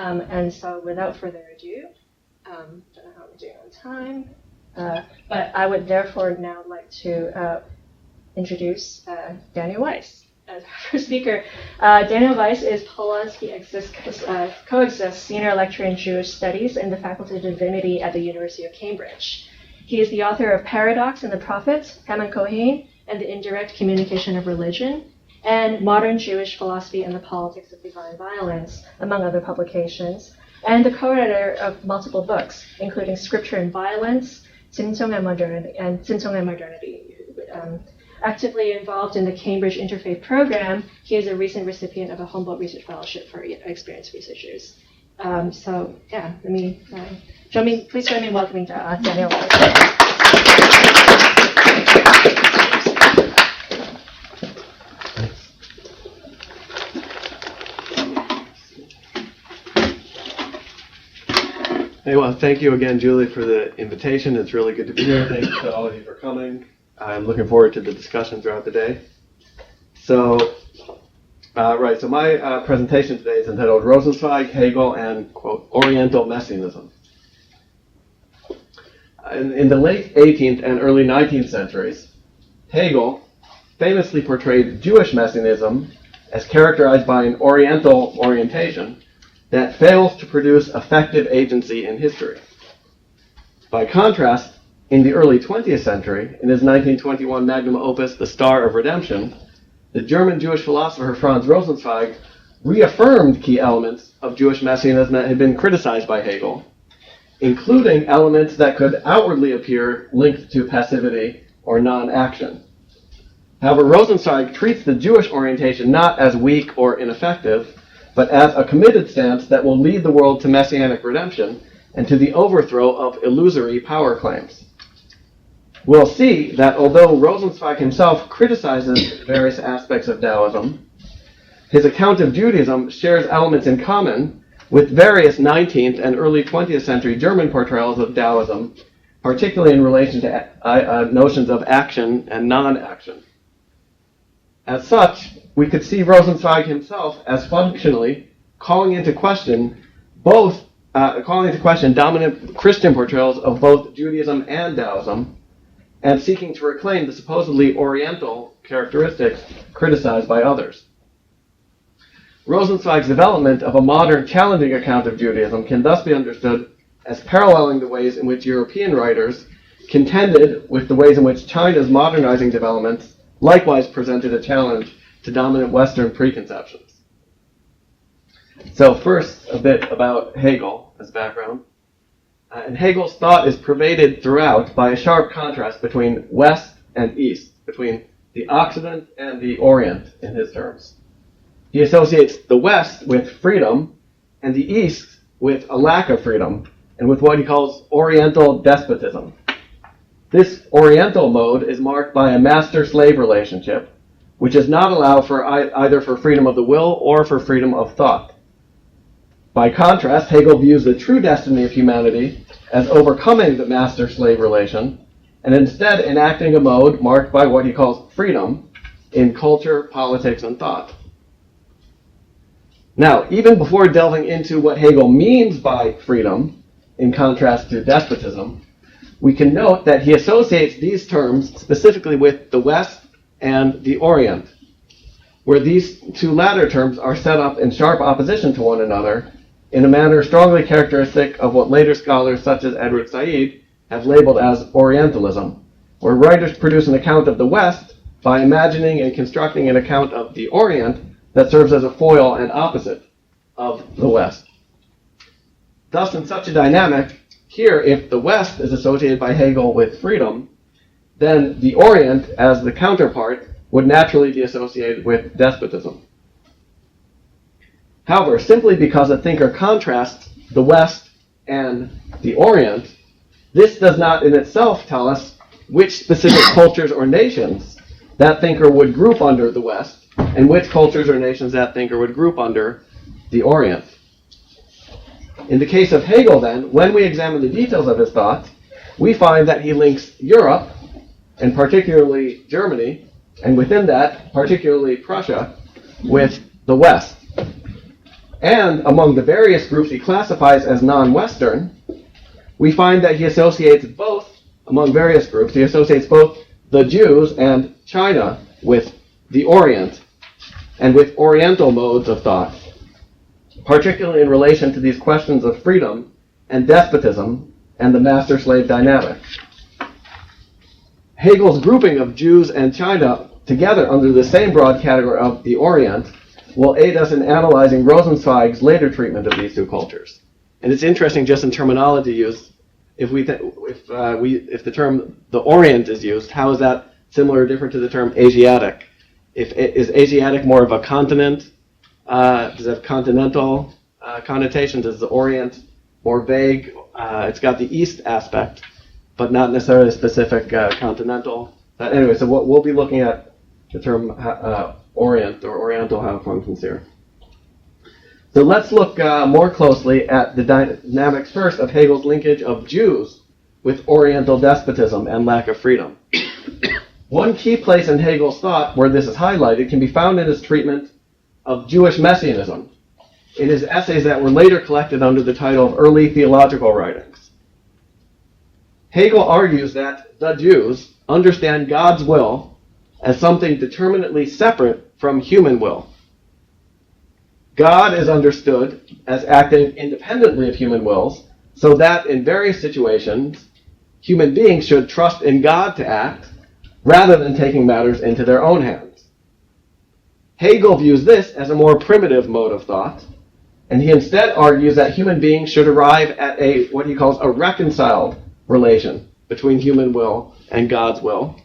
And so without further ado, don't know how we're doing on time, but I would therefore now like to introduce Daniel Weiss as our first speaker. Daniel Weiss is Polanski co-exists senior lecturer in Jewish studies in the Faculty of Divinity at the University of Cambridge. He is the author of Paradox and the Prophets, Haman Kohen, and the Indirect Communication of Religion, and Modern Jewish Philosophy and the Politics of Divine Violence, among other publications, and the co-editor of multiple books, including Scripture and Violence, Tzimtzum and Modernity. Actively involved in the Cambridge Interfaith Program, he is a recent recipient of a Humboldt Research Fellowship for experienced researchers. Please join me in welcoming Daniel Weiss. Hey, well, thank you again, Julie, for the invitation. It's really good to be here. Thank you to all of you for coming. I'm looking forward to the discussion throughout the day. So my presentation today is entitled Rosenzweig, Hegel, and, quote, Oriental Messianism. In the late 18th and early 19th centuries, Hegel famously portrayed Jewish Messianism as characterized by an Oriental orientation that fails to produce effective agency in history. By contrast, in the early 20th century, in his 1921 magnum opus, The Star of Redemption, the German Jewish philosopher Franz Rosenzweig reaffirmed key elements of Jewish Messianism that had been criticized by Hegel, including elements that could outwardly appear linked to passivity or non-action. However, Rosenzweig treats the Jewish orientation not as weak or ineffective, but as a committed stance that will lead the world to messianic redemption and to the overthrow of illusory power claims. We'll see that although Rosenzweig himself criticizes various aspects of Taoism, his account of Judaism shares elements in common with various 19th and early 20th century German portrayals of Taoism, particularly in relation to notions of action and non-action. As such, we could see Rosenzweig himself as functionally calling into question dominant Christian portrayals of both Judaism and Taoism, and seeking to reclaim the supposedly Oriental characteristics criticized by others. Rosenzweig's development of a modern challenging account of Judaism can thus be understood as paralleling the ways in which European writers contended with the ways in which China's modernizing developments likewise presented a challenge to dominant Western preconceptions. So first, a bit about Hegel as background. And Hegel's thought is pervaded throughout by a sharp contrast between West and East, between the Occident and the Orient, in his terms. He associates the West with freedom and the East with a lack of freedom and with what he calls Oriental despotism. This Oriental mode is marked by a master-slave relationship, which does not allow for either for freedom of the will or for freedom of thought. By contrast, Hegel views the true destiny of humanity as overcoming the master-slave relation and instead enacting a mode marked by what he calls freedom in culture, politics, and thought. Now, even before delving into what Hegel means by freedom, in contrast to despotism, we can note that he associates these terms specifically with the West and the Orient, where these two latter terms are set up in sharp opposition to one another in a manner strongly characteristic of what later scholars such as Edward Said have labeled as Orientalism, where writers produce an account of the West by imagining and constructing an account of the Orient that serves as a foil and opposite of the West. Thus, in such a dynamic, here, if the West is associated by Hegel with freedom, then the Orient, as the counterpart, would naturally be associated with despotism. However, simply because a thinker contrasts the West and the Orient, this does not in itself tell us which specific cultures or nations that thinker would group under the West, and which cultures or nations that thinker would group under the Orient. In the case of Hegel, then, when we examine the details of his thought, we find that he links Europe, and particularly Germany, and within that, particularly Prussia, with the West. And among the various groups he classifies as non-Western, we find that he associates both, among various groups, he associates both the Jews and China with the Orient and with Oriental modes of thought, particularly in relation to these questions of freedom and despotism and the master-slave dynamic. Hegel's grouping of Jews and China together under the same broad category of the Orient will aid us in analyzing Rosenzweig's later treatment of these two cultures. And it's interesting just in terminology use, if the term the Orient is used, how is that similar or different to the term Asiatic? Is Asiatic more of a continent? Does it have continental connotations? Is the Orient more vague? It's got the East aspect, but not necessarily specific continental. Anyway, so we'll be looking at the term Orient or Oriental, how it functions here. So let's look more closely at the dynamics first of Hegel's linkage of Jews with Oriental despotism and lack of freedom. One key place in Hegel's thought where this is highlighted can be found in his treatment of Jewish Messianism, in his essays that were later collected under the title of Early Theological Writings. Hegel argues that the Jews understand God's will as something determinately separate from human will. God is understood as acting independently of human wills, so that in various situations, human beings should trust in God to act, rather than taking matters into their own hands. Hegel views this as a more primitive mode of thought, and he instead argues that human beings should arrive at what he calls a reconciled relation between human will and God's will,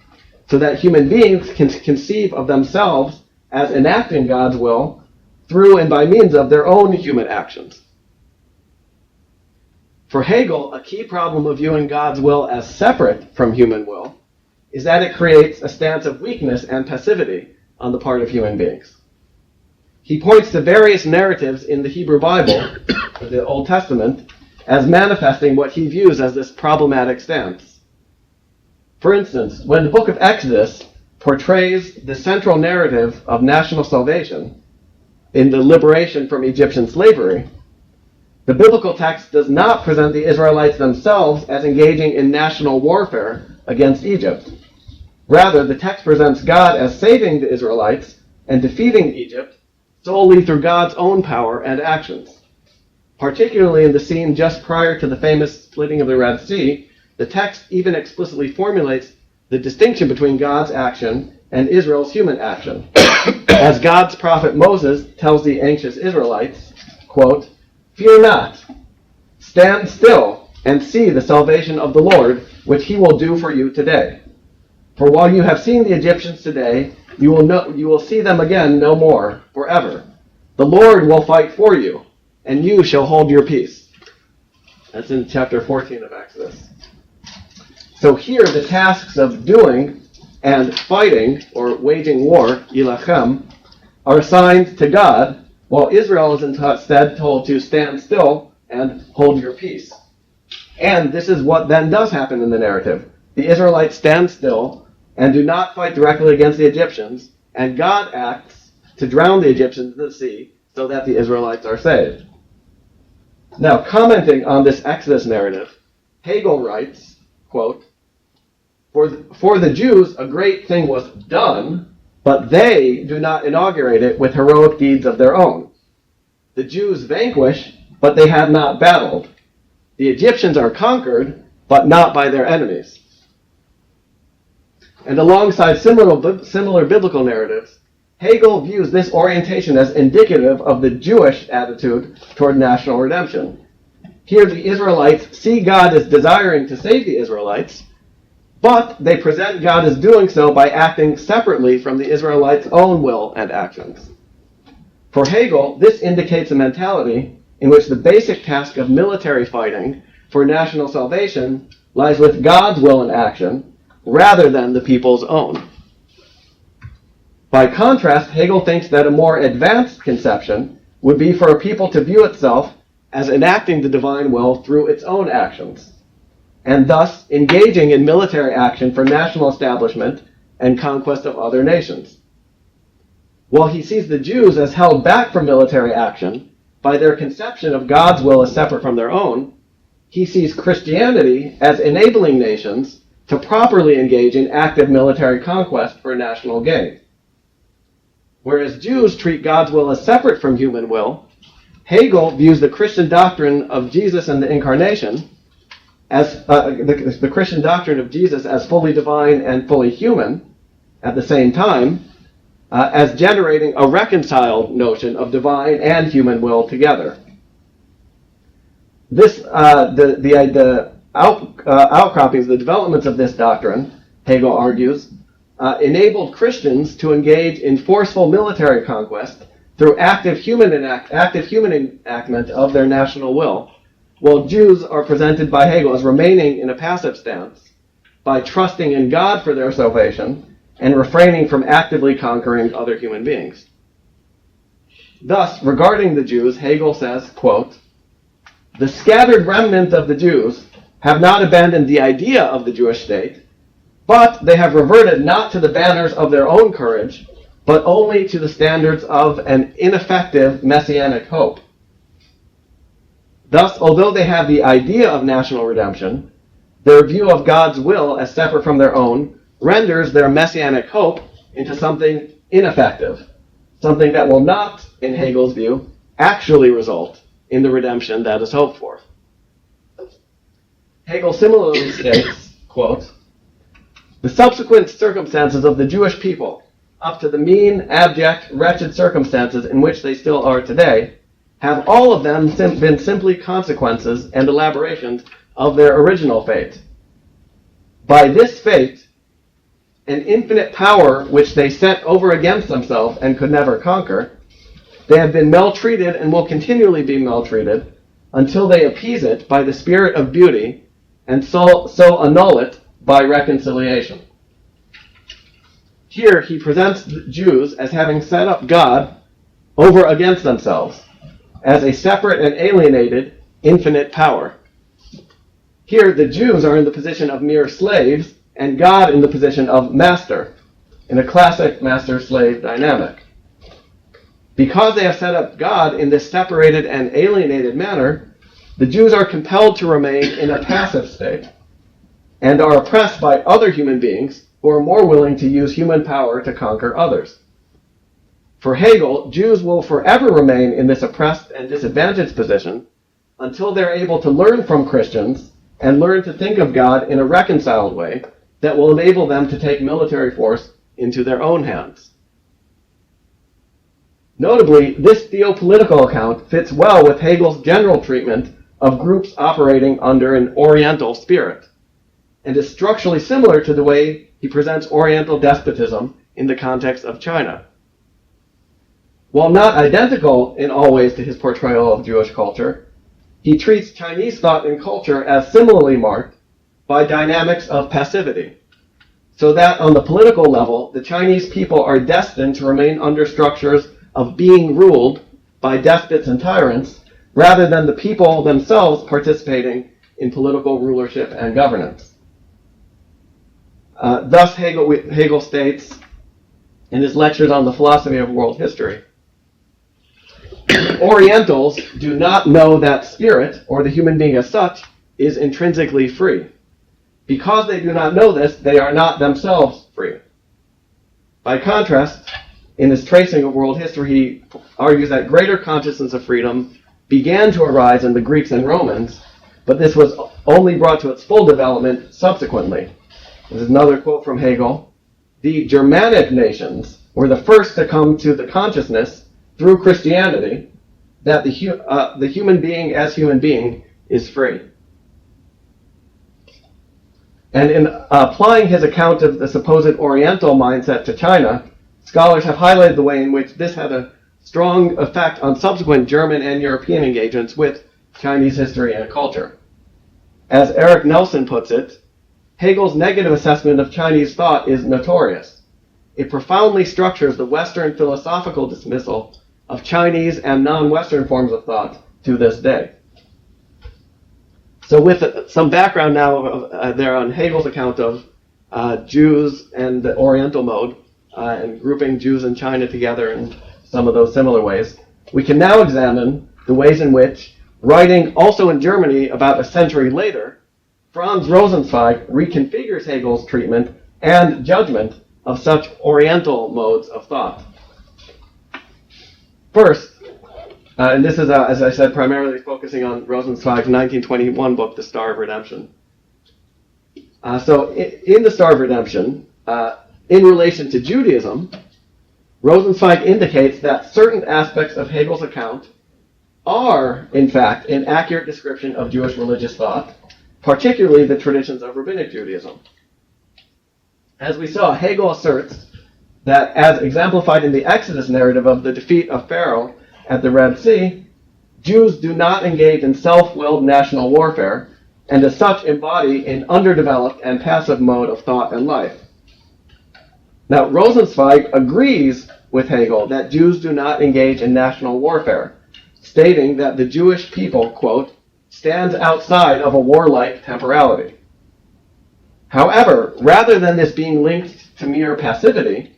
so that human beings can conceive of themselves as enacting God's will through and by means of their own human actions. For Hegel, a key problem of viewing God's will as separate from human will is that it creates a stance of weakness and passivity on the part of human beings. He points to various narratives in the Hebrew Bible, or the Old Testament, as manifesting what he views as this problematic stance. For instance, when the book of Exodus portrays the central narrative of national salvation in the liberation from Egyptian slavery, the biblical text does not present the Israelites themselves as engaging in national warfare against Egypt. Rather, the text presents God as saving the Israelites and defeating Egypt solely through God's own power and actions. Particularly in the scene just prior to the famous splitting of the Red Sea, the text even explicitly formulates the distinction between God's action and Israel's human action. As God's prophet Moses tells the anxious Israelites, quote, "Fear not, stand still and see the salvation of the Lord, which he will do for you today. For while you have seen the Egyptians today, you will see them again no more, forever. The Lord will fight for you, and you shall hold your peace." That's in chapter 14 of Exodus. So here the tasks of doing and fighting, or waging war, yilachem, are assigned to God, while Israel is instead told to stand still and hold your peace. And this is what then does happen in the narrative. The Israelites stand still and do not fight directly against the Egyptians, and God acts to drown the Egyptians in the sea so that the Israelites are saved. Now, commenting on this Exodus narrative, Hegel writes, quote, For the Jews a great thing was done, but they do not inaugurate it with heroic deeds of their own. The Jews vanquish, but they have not battled. The Egyptians are conquered, but not by their enemies." And alongside similar biblical narratives, Hegel views this orientation as indicative of the Jewish attitude toward national redemption. Here the Israelites see God as desiring to save the Israelites, but they present God as doing so by acting separately from the Israelites' own will and actions. For Hegel, this indicates a mentality in which the basic task of military fighting for national salvation lies with God's will and action, rather than the people's own. By contrast, Hegel thinks that a more advanced conception would be for a people to view itself as enacting the divine will through its own actions, and thus engaging in military action for national establishment and conquest of other nations. While he sees the Jews as held back from military action by their conception of God's will as separate from their own, he sees Christianity as enabling nations to properly engage in active military conquest for national gain. Whereas Jews treat God's will as separate from human will, Hegel views the Christian doctrine of Jesus and the Incarnation as the Christian doctrine of Jesus as fully divine and fully human at the same time, as generating a reconciled notion of divine and human will together. This, the outcroppings, the developments of this doctrine, Hegel argues, enabled Christians to engage in forceful military conquest through active human enactment of their national will, while Jews are presented by Hegel as remaining in a passive stance by trusting in God for their salvation and refraining from actively conquering other human beings. Thus, regarding the Jews, Hegel says, quote, "The scattered remnant of the Jews have not abandoned the idea of the Jewish state, but they have reverted not to the banners of their own courage, but only to the standards of an ineffective messianic hope. Thus, although they have the idea of national redemption, their view of God's will as separate from their own renders their messianic hope into something ineffective, something that will not, in Hegel's view, actually result in the redemption that is hoped for." Hegel similarly states, quote, "The subsequent circumstances of the Jewish people, up to the mean, abject, wretched circumstances in which they still are today, have all of them been simply consequences and elaborations of their original fate. By this fate, an infinite power which they set over against themselves and could never conquer, they have been maltreated and will continually be maltreated until they appease it by the spirit of beauty and so annul it by reconciliation." Here he presents the Jews as having set up God over against themselves, as a separate and alienated infinite power. Here the Jews are in the position of mere slaves, and God in the position of master, in a classic master-slave dynamic. Because they have set up God in this separated and alienated manner, the Jews are compelled to remain in a passive state, and are oppressed by other human beings who are more willing to use human power to conquer others. For Hegel, Jews will forever remain in this oppressed and disadvantaged position until they're able to learn from Christians and learn to think of God in a reconciled way that will enable them to take military force into their own hands. Notably, this theopolitical account fits well with Hegel's general treatment of groups operating under an Oriental spirit, and is structurally similar to the way he presents Oriental despotism in the context of China. While not identical in all ways to his portrayal of Jewish culture, he treats Chinese thought and culture as similarly marked by dynamics of passivity, so that on the political level, the Chinese people are destined to remain under structures of being ruled by despots and tyrants, rather than the people themselves participating in political rulership and governance. Thus, Hegel states in his lectures on the philosophy of world history, Orientals do not know that spirit, or the human being as such, is intrinsically free. Because they do not know this, they are not themselves free. By contrast, in his tracing of world history, he argues that greater consciousness of freedom began to arise in the Greeks and Romans, but this was only brought to its full development subsequently. This is another quote from Hegel. "The Germanic nations were the first to come to the consciousness through Christianity that the human being as human being is free." And in applying his account of the supposed Oriental mindset to China, scholars have highlighted the way in which this had a strong effect on subsequent German and European engagements with Chinese history and culture. As Eric Nelson puts it, Hegel's negative assessment of Chinese thought is notorious. It profoundly structures the Western philosophical dismissal of Chinese and non-Western forms of thought to this day. So with some background now there on Hegel's account of Jews and the Oriental mode, and grouping Jews and China together in some of those similar ways, we can now examine the ways in which, writing also in Germany about a century later, Franz Rosenzweig reconfigures Hegel's treatment and judgment of such Oriental modes of thought. First, and this is, as I said, primarily focusing on Rosenzweig's 1921 book, The Star of Redemption. So in The Star of Redemption, in relation to Judaism, Rosenzweig indicates that certain aspects of Hegel's account are, in fact, an accurate description of Jewish religious thought, particularly the traditions of Rabbinic Judaism. As we saw, Hegel asserts that, as exemplified in the Exodus narrative of the defeat of Pharaoh at the Red Sea, Jews do not engage in self-willed national warfare, and as such embody an underdeveloped and passive mode of thought and life. Now, Rosenzweig agrees with Hegel that Jews do not engage in national warfare, stating that the Jewish people, quote, stands outside of a warlike temporality. However, rather than this being linked to mere passivity,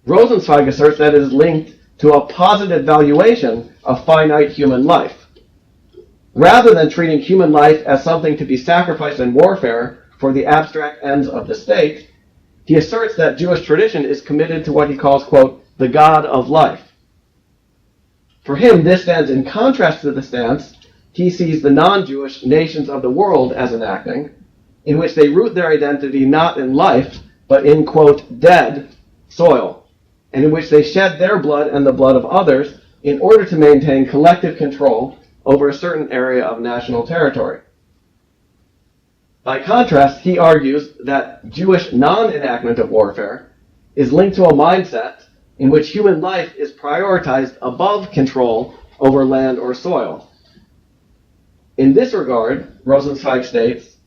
Rosenzweig asserts that it is linked to a positive valuation of finite human life. Rather than treating human life as something to be sacrificed in warfare for the abstract ends of the state, he asserts that Jewish tradition is committed to what he calls, quote, the God of life. For him, this stands in contrast to the stance he sees the non-Jewish nations of the world as enacting, in which they root their identity not in life, but in, quote, dead soil, and in which they shed their blood and the blood of others in order to maintain collective control over a certain area of national territory. By contrast, he argues that Jewish non-enactment of warfare is linked to a mindset in which human life is prioritized above control over land or soil. In this regard, Rosenzweig states,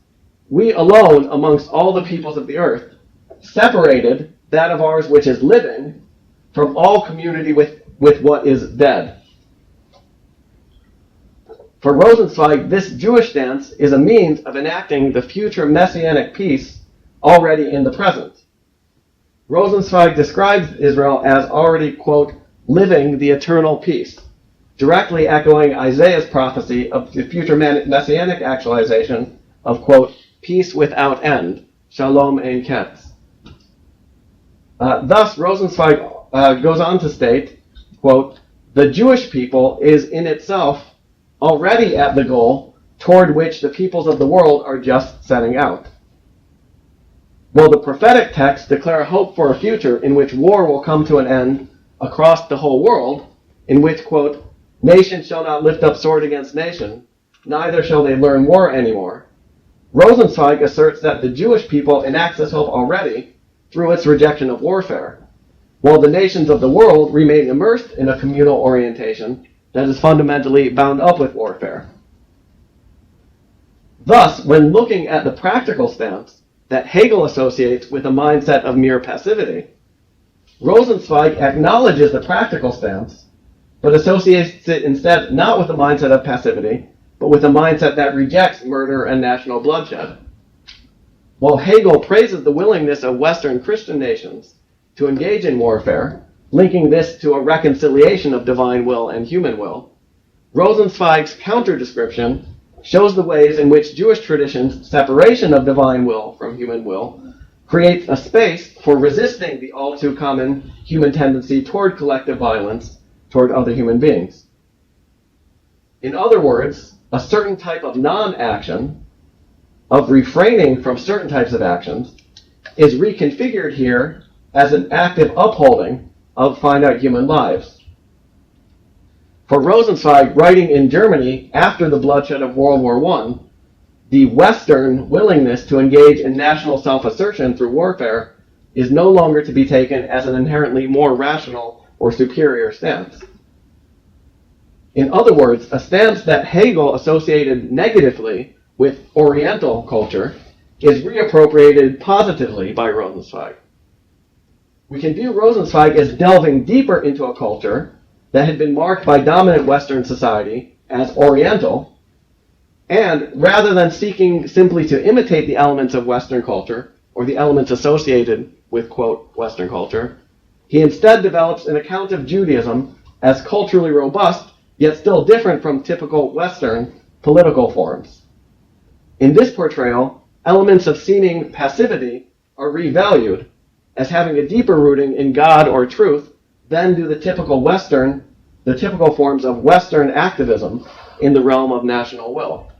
we alone amongst all the peoples of the earth separated that of ours which is living from all community with what is dead. For Rosenzweig, this Jewish stance is a means of enacting the future messianic peace already in the present. Rosenzweig describes Israel as already, quote, living the eternal peace, directly echoing Isaiah's prophecy of the future messianic actualization of, quote, peace without end, shalom ein ketz. Thus, Rosenzweig goes on to state, quote, the Jewish people is in itself already at the goal toward which the peoples of the world are just setting out. While the prophetic texts declare hope for a future in which war will come to an end across the whole world, in which, quote, nation shall not lift up sword against nation, neither shall they learn war anymore, Rosenzweig asserts that the Jewish people enacts this hope already through its rejection of warfare, while the nations of the world remain immersed in a communal orientation that is fundamentally bound up with warfare. Thus, when looking at the practical stance that Hegel associates with a mindset of mere passivity, Rosenzweig acknowledges the practical stance, but associates it instead not with a mindset of passivity, but with a mindset that rejects murder and national bloodshed. While Hegel praises the willingness of Western Christian nations to engage in warfare, linking this to a reconciliation of divine will and human will, Rosenzweig's counter-description shows the ways in which Jewish tradition's separation of divine will from human will creates a space for resisting the all-too-common human tendency toward collective violence toward other human beings. In other words, a certain type of non-action, of refraining from certain types of actions, is reconfigured here as an active upholding of finite human lives. For Rosenzweig, writing in Germany after the bloodshed of World War I, the Western willingness to engage in national self-assertion through warfare is no longer to be taken as an inherently more rational or superior stance. In other words, a stance that Hegel associated negatively with Oriental culture is reappropriated positively by Rosenzweig. We can view Rosenzweig as delving deeper into a culture that had been marked by dominant Western society as Oriental, and rather than seeking simply to imitate the elements of Western culture, or the elements associated with, quote, Western culture, he instead develops an account of Judaism as culturally robust yet still different from typical Western political forms. In this portrayal, elements of seeming passivity are revalued as having a deeper rooting in God or truth than do the typical forms of Western activism in the realm of national will.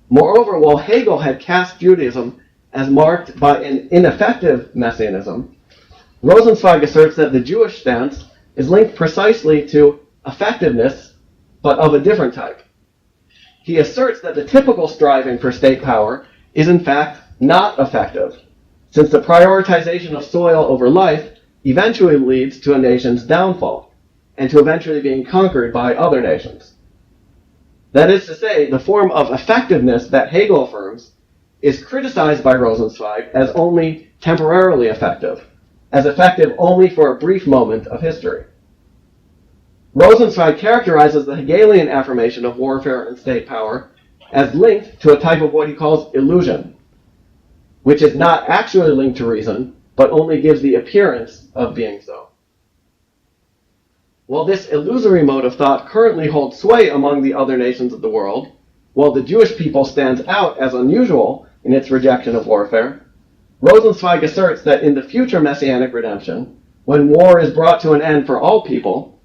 Moreover, while Hegel had cast Judaism as marked by an ineffective messianism, Rosenzweig asserts that the Jewish stance is linked precisely to effectiveness, but of a different type. He asserts that the typical striving for state power is in fact not effective, since the prioritization of soil over life eventually leads to a nation's downfall, and to eventually being conquered by other nations. That is to say, the form of effectiveness that Hegel affirms is criticized by Rosenzweig as only temporarily effective, as effective only for a brief moment of history. Rosenzweig characterizes the Hegelian affirmation of warfare and state power as linked to a type of what he calls illusion, which is not actually linked to reason, but only gives the appearance of being so. While this illusory mode of thought currently holds sway among the other nations of the world, while the Jewish people stands out as unusual in its rejection of warfare, Rosenzweig asserts that in the future messianic redemption, when war is brought to an end for all people,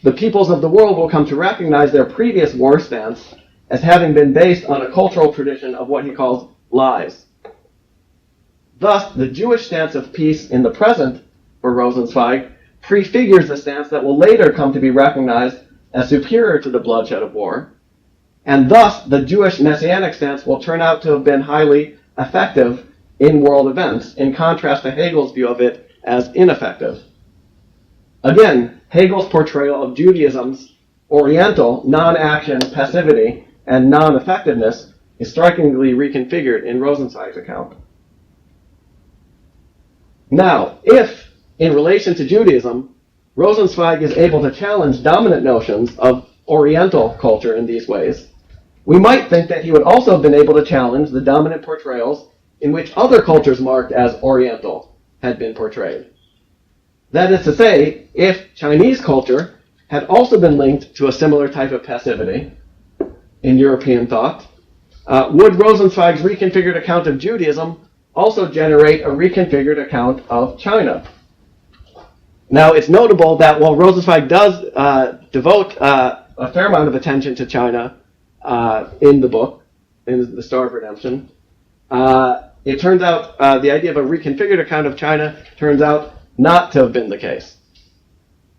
the peoples of the world will come to recognize their previous war stance as having been based on a cultural tradition of what he calls lies. Thus, the Jewish stance of peace in the present, for Rosenzweig, prefigures the stance that will later come to be recognized as superior to the bloodshed of war, and thus the Jewish messianic stance will turn out to have been highly effective in world events, in contrast to Hegel's view of it as ineffective. Again, Hegel's portrayal of Judaism's Oriental non-action passivity and non-effectiveness is strikingly reconfigured in Rosenzweig's account. Now, if, in relation to Judaism, Rosenzweig is able to challenge dominant notions of Oriental culture in these ways, we might think that he would also have been able to challenge the dominant portrayals in which other cultures marked as Oriental had been portrayed. That is to say, if Chinese culture had also been linked to a similar type of passivity in European thought, would Rosenzweig's reconfigured account of Judaism also generate a reconfigured account of China? Now, it's notable that while Rosenzweig does devote a fair amount of attention to China in the book, in The Star of Redemption, it turns out the idea of a reconfigured account of China turns out not to have been the case.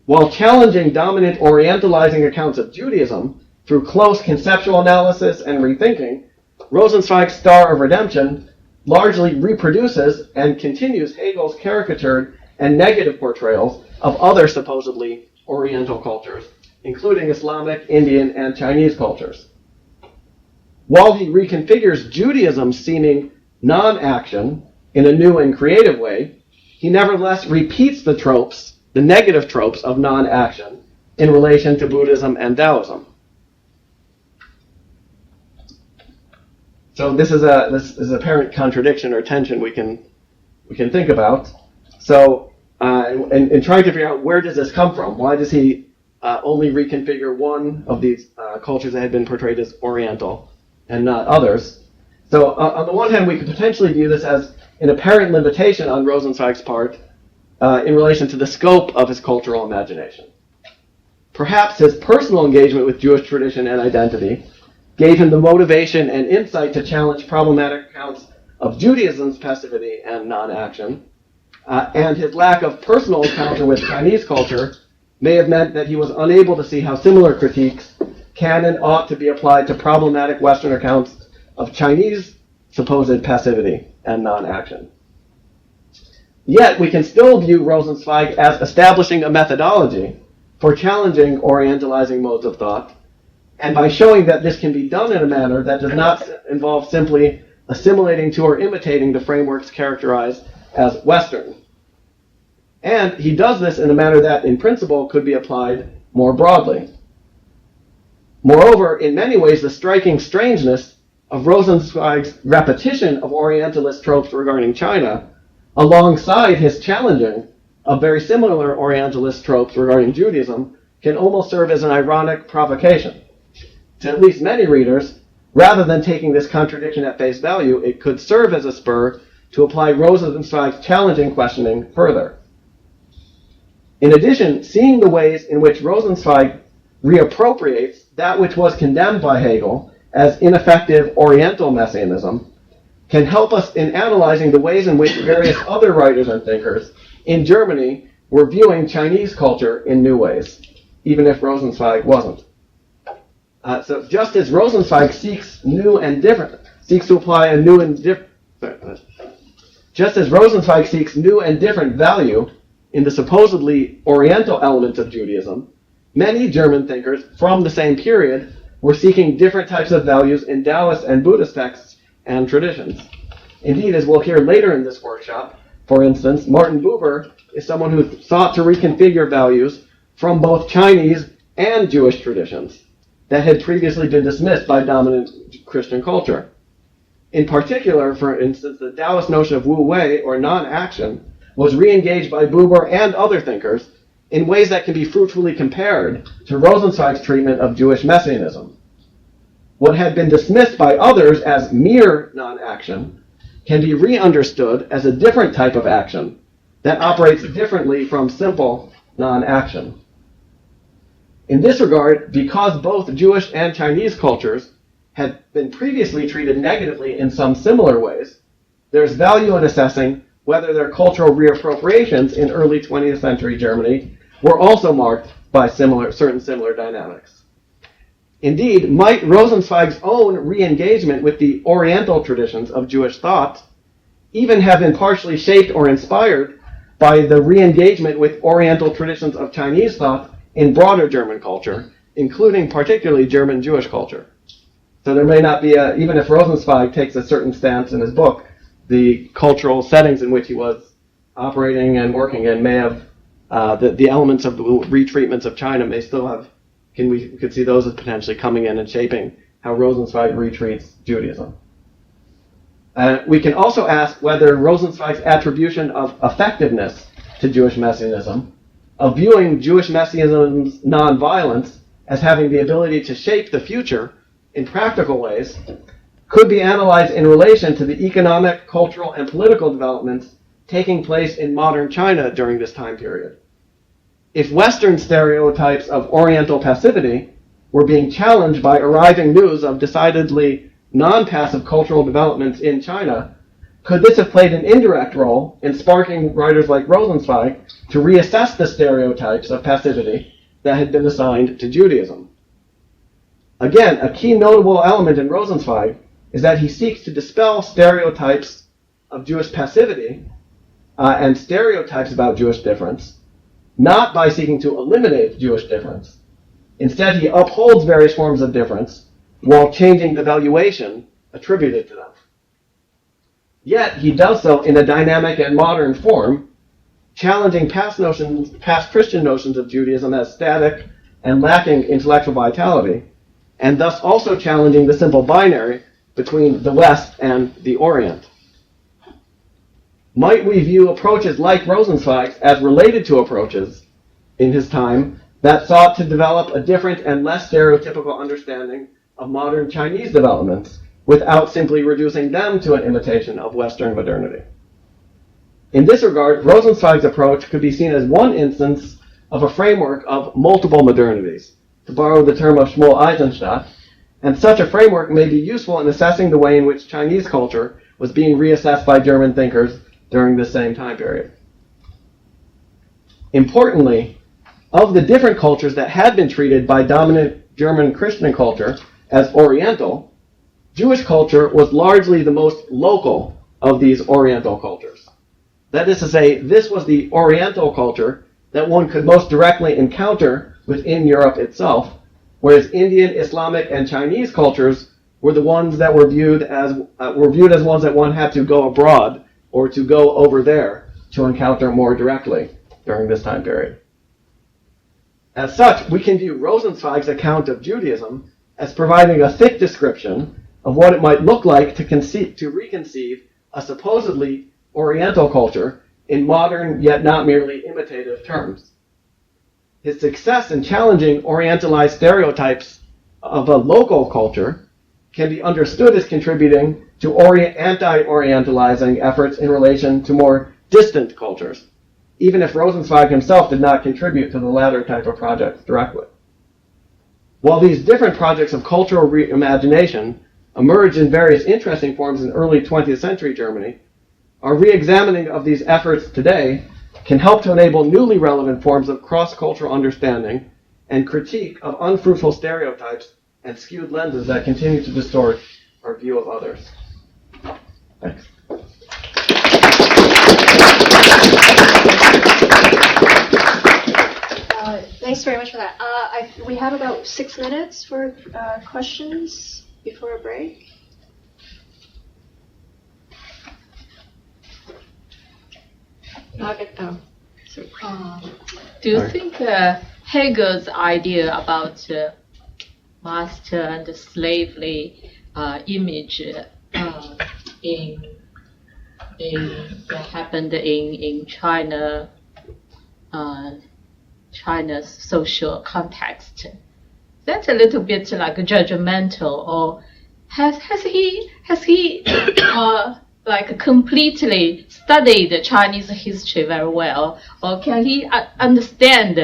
While challenging dominant Orientalizing accounts of Judaism through close conceptual analysis and rethinking, Rosenzweig's Star of Redemption largely reproduces and continues Hegel's caricatured and negative portrayals of other supposedly Oriental cultures, including Islamic, Indian, and Chinese cultures. While he reconfigures Judaism's seeming non-action in a new and creative way, he nevertheless repeats the tropes, the negative tropes of non-action in relation to Buddhism and Daoism. So this is an apparent contradiction or tension we can think about. So in trying to figure out where does this come from, why does he only reconfigure one of these cultures that had been portrayed as Oriental and not others? So on the one hand, we could potentially view this as an apparent limitation on Rosenzweig's part in relation to the scope of his cultural imagination. Perhaps his personal engagement with Jewish tradition and identity gave him the motivation and insight to challenge problematic accounts of Judaism's passivity and non-action, and his lack of personal encounter with Chinese culture may have meant that he was unable to see how similar critiques can and ought to be applied to problematic Western accounts of Chinese supposed passivity and non-action. Yet, we can still view Rosenzweig as establishing a methodology for challenging Orientalizing modes of thought, and by showing that this can be done in a manner that does not involve simply assimilating to or imitating the frameworks characterized as Western. And he does this in a manner that, in principle, could be applied more broadly. Moreover, in many ways, the striking strangeness of Rosenzweig's repetition of Orientalist tropes regarding China, alongside his challenging of very similar Orientalist tropes regarding Judaism, can almost serve as an ironic provocation. To at least many readers, rather than taking this contradiction at face value, it could serve as a spur to apply Rosenzweig's challenging questioning further. In addition, seeing the ways in which Rosenzweig reappropriates that which was condemned by Hegel as ineffective Oriental messianism can help us in analyzing the ways in which various other writers and thinkers in Germany were viewing Chinese culture in new ways, even if Rosenzweig wasn't. So just as Rosenzweig seeks to apply a new and different, just as Rosenzweig seeks new and different value in the supposedly Oriental elements of Judaism, many German thinkers from the same period were seeking different types of values in Taoist and Buddhist texts and traditions. Indeed, as we'll hear later in this workshop, for instance, Martin Buber is someone who sought to reconfigure values from both Chinese and Jewish traditions that had previously been dismissed by dominant Christian culture. In particular, for instance, the Taoist notion of Wu Wei, or non-action, was re-engaged by Buber and other thinkers in ways that can be fruitfully compared to Rosenzweig's treatment of Jewish messianism. What had been dismissed by others as mere non-action can be re-understood as a different type of action that operates differently from simple non-action. In this regard, because both Jewish and Chinese cultures had been previously treated negatively in some similar ways, there's value in assessing whether their cultural reappropriations in early 20th century Germany were also marked by certain similar dynamics. Indeed, might Rosenzweig's own re-engagement with the Oriental traditions of Jewish thought even have been partially shaped or inspired by the re-engagement with Oriental traditions of Chinese thought in broader German culture, including particularly German Jewish culture. So there may not be even if Rosenzweig takes a certain stance in his book, the cultural settings in which he was operating and working in may have, the elements of the retreatments of China may still have, we could see those as potentially coming in and shaping how Rosenzweig retreats Judaism. We can also ask whether Rosenzweig's attribution of effectiveness to Jewish messianism, of viewing Jewish messianism's nonviolence as having the ability to shape the future in practical ways, could be analyzed in relation to the economic, cultural, and political developments taking place in modern China during this time period. If Western stereotypes of Oriental passivity were being challenged by arriving news of decidedly non-passive cultural developments in China, could this have played an indirect role in sparking writers like Rosenzweig to reassess the stereotypes of passivity that had been assigned to Judaism? Again, a key notable element in Rosenzweig is that he seeks to dispel stereotypes of Jewish passivity and stereotypes about Jewish difference, not by seeking to eliminate Jewish difference. Instead, he upholds various forms of difference while changing the valuation attributed to them. Yet, he does so in a dynamic and modern form, challenging past Christian notions of Judaism as static and lacking intellectual vitality, and thus also challenging the simple binary between the West and the Orient. Might we view approaches like Rosenzweig's as related to approaches in his time that sought to develop a different and less stereotypical understanding of modern Chinese developments without simply reducing them to an imitation of Western modernity? In this regard, Rosenzweig's approach could be seen as one instance of a framework of multiple modernities, to borrow the term of Shmuel Eisenstadt, and such a framework may be useful in assessing the way in which Chinese culture was being reassessed by German thinkers during this same time period. Importantly, of the different cultures that had been treated by dominant German Christian culture as Oriental, Jewish culture was largely the most local of these Oriental cultures. That is to say, this was the Oriental culture that one could most directly encounter within Europe itself, whereas Indian, Islamic, and Chinese cultures were the ones that were viewed as ones that one had to go abroad or to go over there to encounter more directly during this time period. As such, we can view Rosenzweig's account of Judaism as providing a thick description of what it might look like to reconceive a supposedly Oriental culture in modern, yet not merely imitative terms. his success in challenging Orientalized stereotypes of a local culture can be understood as contributing to anti-Orientalizing efforts in relation to more distant cultures, even if Rosenzweig himself did not contribute to the latter type of projects directly. While these different projects of cultural reimagination emerged in various interesting forms in early 20th century Germany, our re-examining of these efforts today can help to enable newly relevant forms of cross-cultural understanding and critique of unfruitful stereotypes and skewed lenses that continue to distort our view of others. Thanks. Thanks very much for that. We have about 6 minutes for questions before a break. Do you think Hegel's idea about master and slavery image in what happened in China, China's social context, that's a little bit like judgmental, or has he like completely studied Chinese history very well, or can he understand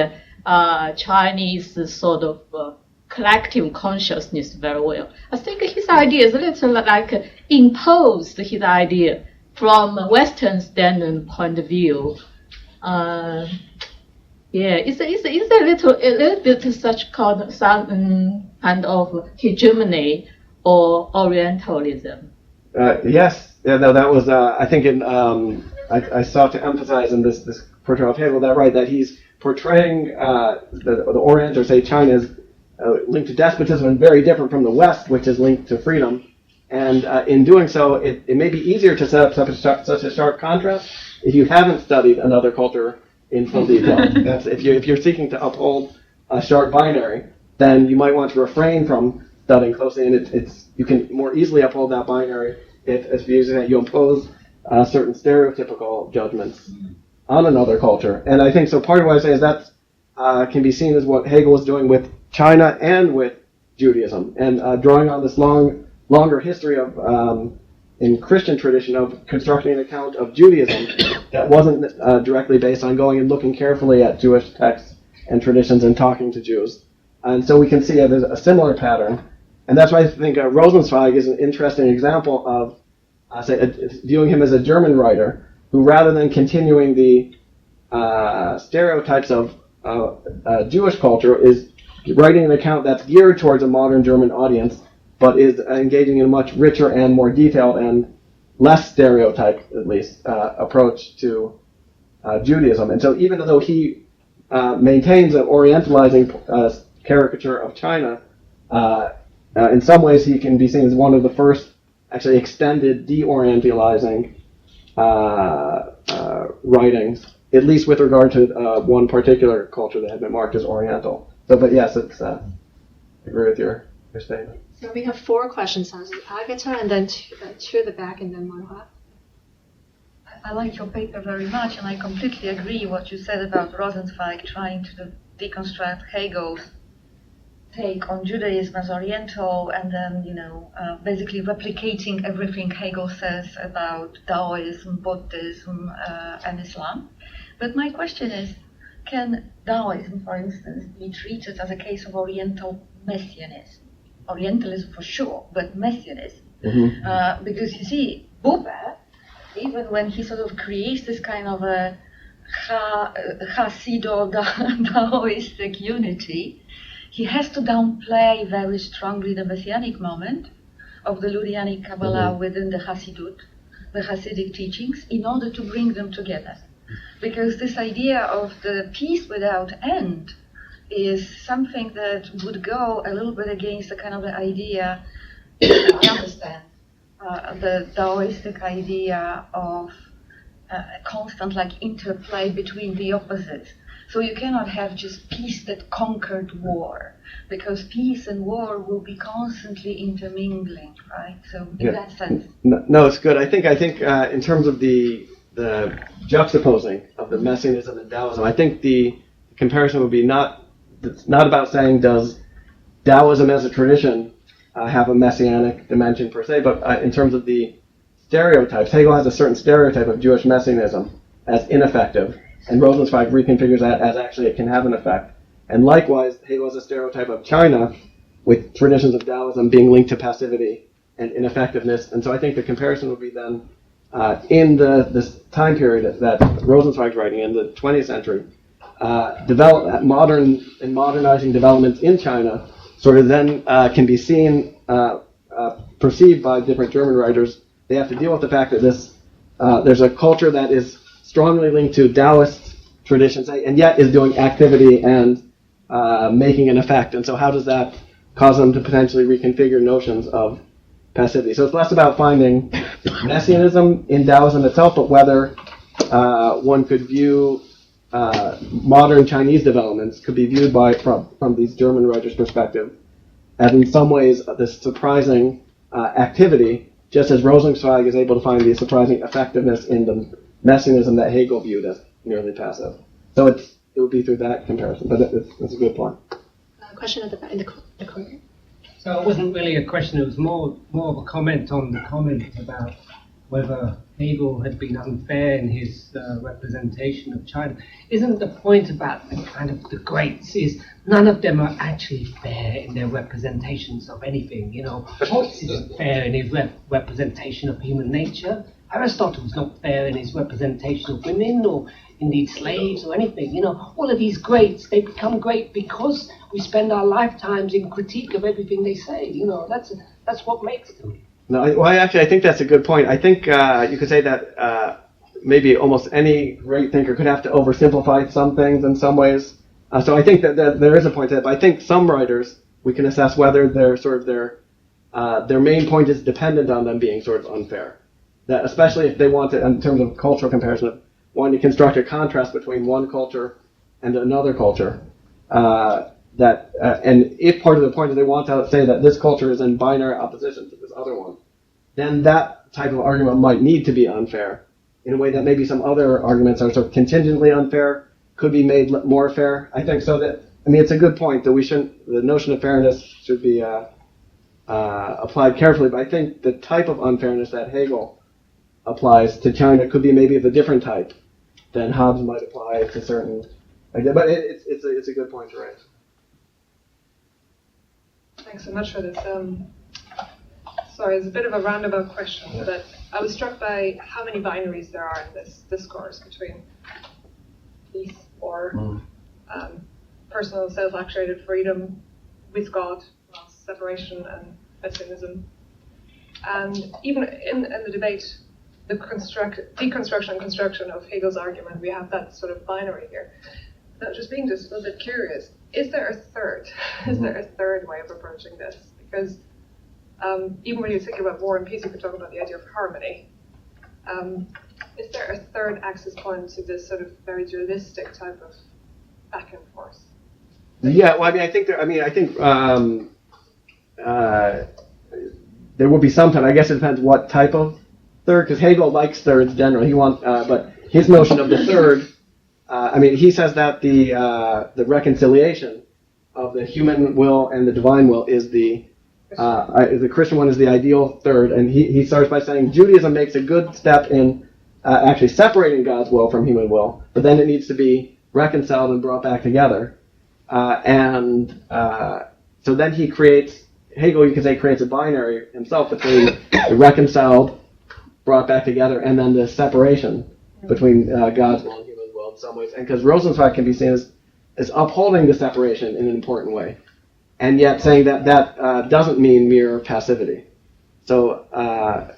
Chinese sort of collective consciousness very well? I think his idea is a little like imposed his idea from a Western standpoint of view. It's a little bit such some kind of hegemony or Orientalism. Yes. Yeah, no, that was, I think, I sought to emphasize in this portrayal of Hegel that he's portraying the Orient, or say China, as linked to despotism and very different from the West, which is linked to freedom. And in doing so, it may be easier to set up such a sharp contrast if you haven't studied another culture in full detail. If you're seeking to uphold a sharp binary, then you might want to refrain from studying closely, and you can more easily uphold that binary if you impose certain stereotypical judgments on another culture. And I think so. Part of what I say is that can be seen as what Hegel was doing with China and with Judaism, and drawing on this longer history of in Christian tradition of constructing an account of Judaism that wasn't directly based on going and looking carefully at Jewish texts and traditions and talking to Jews. And so we can see there's a similar pattern. And that's why I think Rosenzweig is an interesting example of, viewing him as a German writer who, rather than continuing the stereotypes of Jewish culture, is writing an account that's geared towards a modern German audience, but is engaging in a much richer and more detailed and less stereotyped, at least, approach to Judaism. And so even though he maintains an Orientalizing caricature of China, in some ways he can be seen as one of the first actually extended de-Orientalizing writings, at least with regard to one particular culture that had been marked as Oriental. So, but yes, I agree with your statement. So we have 4 questions. Agatha, and then two at the back, and then Marwa. I like your paper very much, and I completely agree what you said about Rosenzweig trying to deconstruct Hegel's take on Judaism as Oriental, and then, basically replicating everything Hegel says about Daoism, Buddhism, and Islam. But my question is, can Daoism, for instance, be treated as a case of Oriental messianism? Orientalism for sure, but messianism. Mm-hmm. Because you see, Buber, even when he sort of creates this kind of a Hasido-Daoistic unity, he has to downplay very strongly the messianic moment of the Lurianic Kabbalah within the Hasidut, the Hasidic teachings, in order to bring them together. Because this idea of the peace without end is something that would go a little bit against the kind of the idea, I understand, the Taoistic idea of a constant interplay between the opposites. So you cannot have just peace that conquered war, because peace and war will be constantly intermingling, right? So in that sense. No, it's good. I think in terms of the juxtaposing of the Messianism and Daoism, I think the comparison would be it's not about saying does Taoism as a tradition have a messianic dimension per se, but in terms of the stereotypes. Hegel has a certain stereotype of Jewish messianism as ineffective, and Rosenzweig reconfigures that as actually it can have an effect. And likewise, Hegel has a stereotype of China, with traditions of Taoism being linked to passivity and ineffectiveness. And so I think the comparison would be then in this time period that Rosenzweig's writing in the 20th century, modernizing developments in China sort of then can be seen, perceived by different German writers. They have to deal with the fact that there's a culture that is strongly linked to Taoist traditions, and yet is doing activity and making an effect. And so how does that cause them to potentially reconfigure notions of passivity? So it's less about finding messianism in Taoism itself, but whether one could view modern Chinese developments could be viewed from these German writers' perspective as in some ways this surprising activity, just as Rosenzweig is able to find the surprising effectiveness in the messianism that Hegel viewed as merely passive. So it would be through that comparison, but it's a good point. Question in the corner. So it wasn't really a question, it was more of a comment on the comment about whether Hegel had been unfair in his representation of China. Isn't the point about the kind of the greats is none of them are actually fair in their representations of anything, you know. Hobbes isn't fair in his representation of human nature. Aristotle was not fair in his representation of women or indeed slaves or anything, you know. All of these greats, they become great because we spend our lifetimes in critique of everything they say, you know. That's what makes them. No, I think that's a good point. I think you could say that maybe almost any great thinker could have to oversimplify some things in some ways. So I think that there is a point to that. But I think some writers, we can assess whether their main point is dependent on them being sort of unfair. That especially if they want to, in terms of cultural comparison, of wanting to construct a contrast between one culture and another culture. And if part of the point is they want to say that this culture is in binary opposition to this other one, then that type of argument might need to be unfair in a way that maybe some other arguments are sort of contingently unfair, could be made more fair. I think so that, it's a good point that the notion of fairness should be applied carefully, but I think the type of unfairness that Hegel applies to China could be maybe of a different type than Hobbes might apply to certain, but it's a good point to raise. Thanks so much for this. Sorry, it's a bit of a roundabout question, but I was struck by how many binaries there are in this discourse between peace or personal self-actuated freedom with God, separation and messianism. And even in the debate, the deconstruction and construction of Hegel's argument, we have that sort of binary here. Now, just being just a little bit curious, is there a third? Is there a third way of approaching this? Because even when you think about war and peace, you could talk about the idea of harmony. Is there a third access point to this sort of very dualistic type of back and forth? Yeah, well, I think there will be some time. I guess it depends what type of third, because Hegel likes thirds generally. He wants, but his notion of the third. He says that the reconciliation of the human will and the divine will is the Christian one is the ideal third, and he starts by saying Judaism makes a good step in actually separating God's will from human will, but then it needs to be reconciled and brought back together. So then Hegel, you could say, creates a binary himself between the reconciled, brought back together, and then the separation between God's will and human will in some ways. And because Rosenzweig can be seen as upholding the separation in an important way, and yet saying that doesn't mean mere passivity. So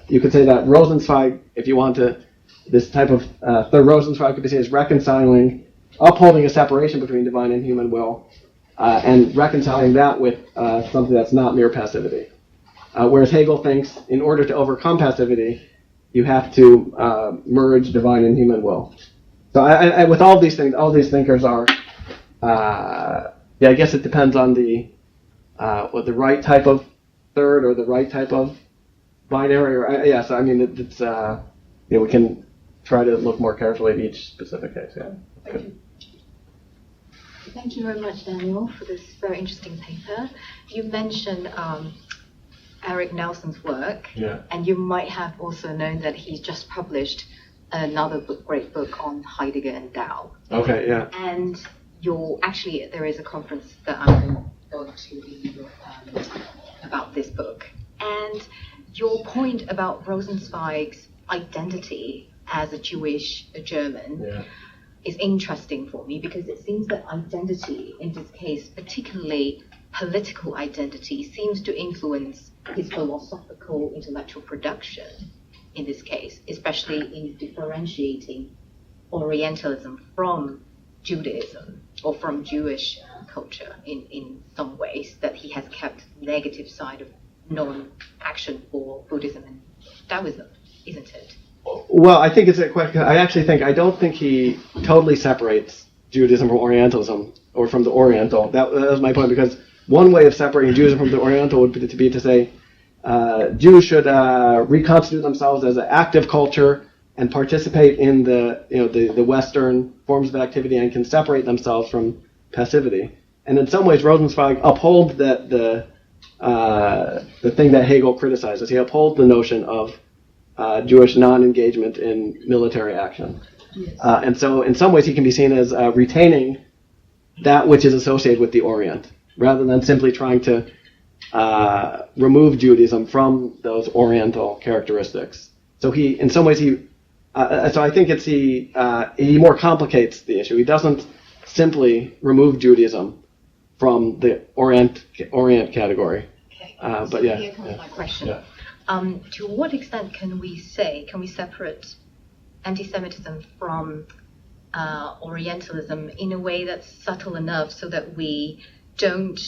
you could say that Rosenzweig, if you want to, this type of third Rosenzweig could be seen as reconciling, upholding a separation between divine and human will, and reconciling that with something that's not mere passivity. Whereas Hegel thinks in order to overcome passivity, you have to merge divine and human will. So I with all these things, all these thinkers are, I guess it depends on the right type of third or the right type of binary. Or so it's we can try to look more carefully at each specific case. Yeah. Thank you. Thank you very much, Daniel, for this very interesting paper. You mentioned Eric Nelson's work, and you might have also known that he's just published another great book on Heidegger and Tao. Okay, yeah. And actually, there is a conference that I'm going to about this book. And your point about Rosenzweig's identity as a German, is interesting for me, because it seems that identity, in this case, particularly political identity, seems to influence his philosophical intellectual production in this case, especially in differentiating Orientalism from Judaism or from Jewish culture in some ways, that he has kept negative side of non-action for Buddhism and Taoism, isn't it? Well, I think it's a question. I don't think he totally separates Judaism from Orientalism, or from the Oriental. That was my point, because one way of separating Judaism from the Oriental would be to say Jews should reconstitute themselves as an active culture and participate in the Western forms of activity, and can separate themselves from passivity. And in some ways, Rosenzweig upholds the thing that Hegel criticizes. He upholds the notion of Jewish non-engagement in military action. Yes. And so in some ways he can be seen as retaining that which is associated with the Orient, rather than simply trying to remove Judaism from those Oriental characteristics. So in some ways so I think he more complicates the issue. He doesn't simply remove Judaism from the Orient category. Okay. But yeah. Here comes my question. Yeah. To what extent can we separate anti-Semitism from Orientalism in a way that's subtle enough so that we don't,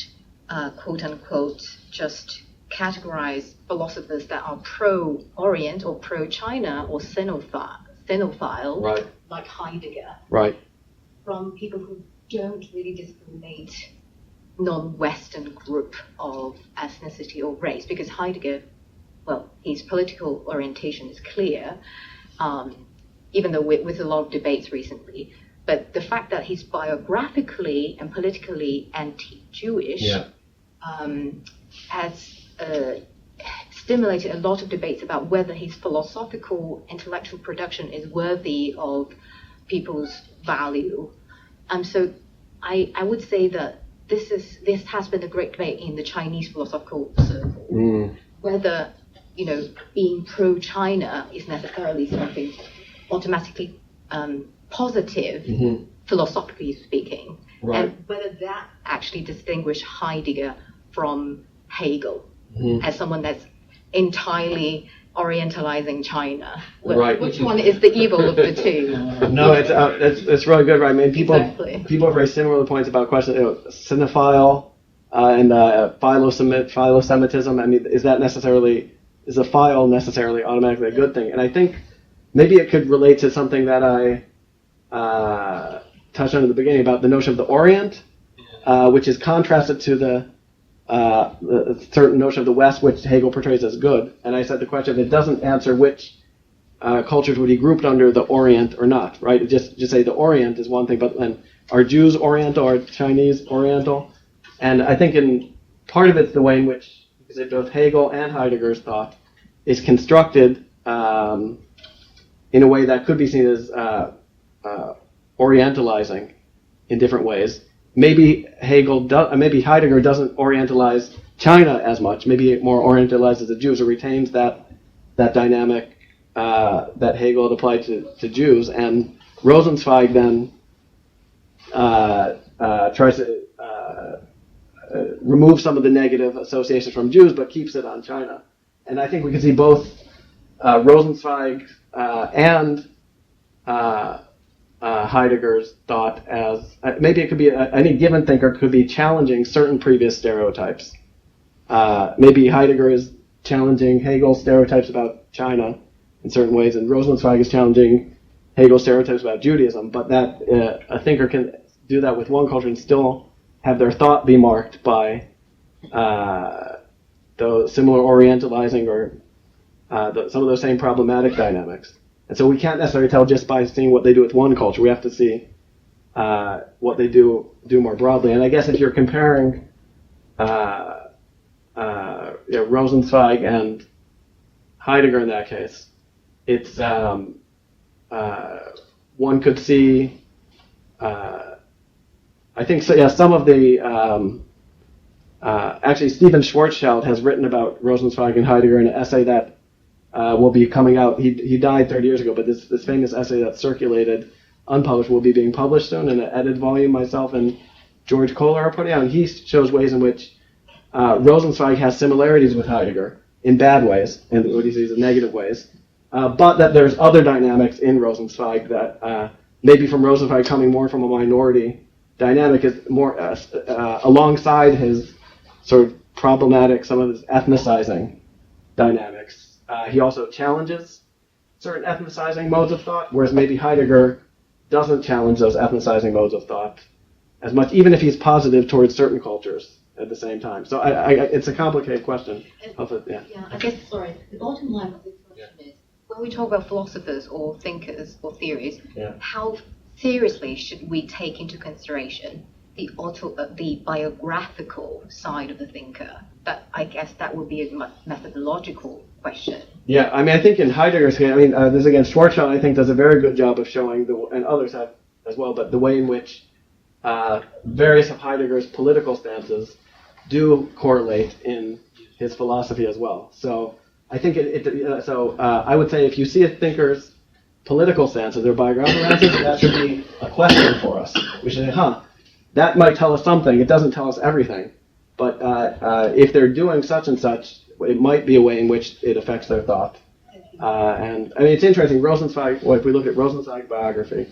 quote unquote, just categorize philosophers that are pro-Orient or pro-China or xenophile, right, like Heidegger, right, from people who don't really discriminate non-Western group of ethnicity or race? Because Heidegger, well, his political orientation is clear, even though with a lot of debates recently. But the fact that he's biographically and politically anti-Jewish has stimulated a lot of debates about whether his philosophical intellectual production is worthy of people's value. So I would say that this has been a great debate in the Chinese philosophical circle, whether being pro-China is necessarily something automatically positive, philosophically speaking, right, and whether that actually distinguishes Heidegger from Hegel as someone that's entirely Orientalizing China. Right. Which one is the evil of the two? No, it's really good, right? I mean, people have very similar points about questions, cinephile and philo-Semitism. I mean, is a phile necessarily automatically a good thing? And I think maybe it could relate to something that I touched on at the beginning about the notion of the Orient, which is contrasted to the certain notion of the West, which Hegel portrays as good. And I said the question, it doesn't answer which cultures would he grouped under the Orient or not, right? Just say the Orient is one thing, but then are Jews Oriental, are Chinese Oriental? And I think part of it's the way in which, because both Hegel and Heidegger's thought is constructed in a way that could be seen as orientalizing in different ways. Maybe Heidegger doesn't orientalize China as much. Maybe it more orientalizes the Jews, or retains that dynamic that Hegel had applied to Jews. And Rosenzweig then tries to remove some of the negative associations from Jews, but keeps it on China. And I think we can see both Rosenzweig and Heidegger's thought as maybe it could be any given thinker could be challenging certain previous stereotypes. Maybe Heidegger is challenging Hegel's stereotypes about China in certain ways, and Rosenzweig is challenging Hegel's stereotypes about Judaism. But that a thinker can do that with one culture and still have their thought be marked by the similar orientalizing or some of those same problematic dynamics. And so we can't necessarily tell just by seeing what they do with one culture. We have to see what they do more broadly. And I guess if you're comparing Rosenzweig and Heidegger in that case, it's one could see. I think so. Yeah, some of the actually Stephen Schwarzschild has written about Rosenzweig and Heidegger in an essay that will be coming out. He died 30 years ago, but this famous essay that circulated unpublished will be being published soon in an edited volume. Myself and George Kohler are putting out, and he shows ways in which Rosenzweig has similarities with Heidegger in bad ways, and what he sees as negative ways, but that there's other dynamics in Rosenzweig that maybe from Rosenzweig coming more from a minority dynamic is more alongside his sort of problematic, some of his ethnicizing dynamics. He also challenges certain ethnicizing modes of thought, whereas maybe Heidegger doesn't challenge those ethnicizing modes of thought as much, even if he's positive towards certain cultures at the same time. So it's a complicated question. Yeah, I guess, sorry, the bottom line of this question is, when we talk about philosophers or thinkers or theories, how seriously should we take into consideration the biographical side of the thinker? That, I guess, that would be a methodological question. Yeah, I mean, I think in Heidegger's case, this again, Schwarzschild, I think, does a very good job of showing, and others have as well, but the way in which various of Heidegger's political stances do correlate in his philosophy as well. So I think I would say if you see a thinker's political stances, their biographical stances, that should be a question for us. We should say, that might tell us something. It doesn't tell us everything. But if they're doing such and such, it might be a way in which it affects their thought. And I mean, it's interesting. Rosenzweig. Well, if we look at Rosenzweig's biography,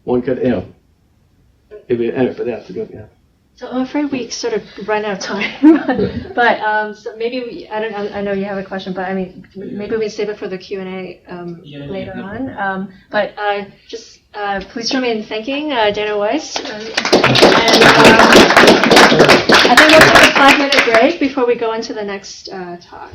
one could, anyway, but that's a good, So I'm afraid we sort of run out of time. But so maybe I know you have a question, but I mean, maybe we save it for the Q&A later on. But just please join me in thanking Daniel Weiss. And I think we'll take a 5-minute break before we go into the next talk.